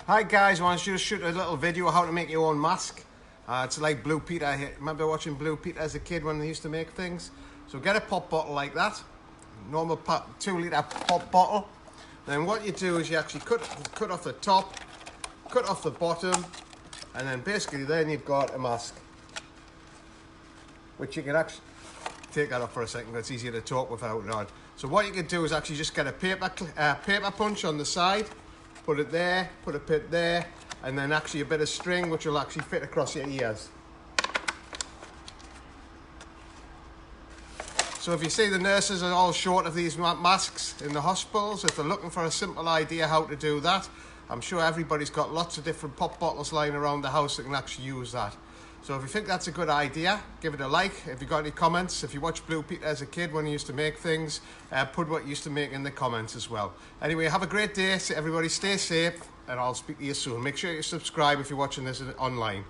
Hi guys, I want to just shoot a little video how to make your own mask. It's like Blue Peter. Remember watching Blue Peter as a kid when they used to make things? So get a pop bottle like that, normal 2 litre pop bottle. Then what you do is you actually cut off the top, cut off the bottom, and then basically then you've got a mask. Which you can actually take that off for a second, but it's easier to talk without it on. So what you can do is actually just get a paper punch on the side, put it there, put a bit there, and then actually a bit of string which will actually fit across your ears. So if you see the nurses are all short of these masks in the hospitals, if they're looking for a simple idea how to do that, I'm sure everybody's got lots of different pop bottles lying around the house that can actually use that. So if you think that's a good idea, give it a like. If you got any comments, if you watched Blue Peter as a kid when he used to make things, put what you used to make in the comments as well. Anyway, have a great day. Everybody stay safe, and I'll speak to you soon. Make sure you subscribe if you're watching this online.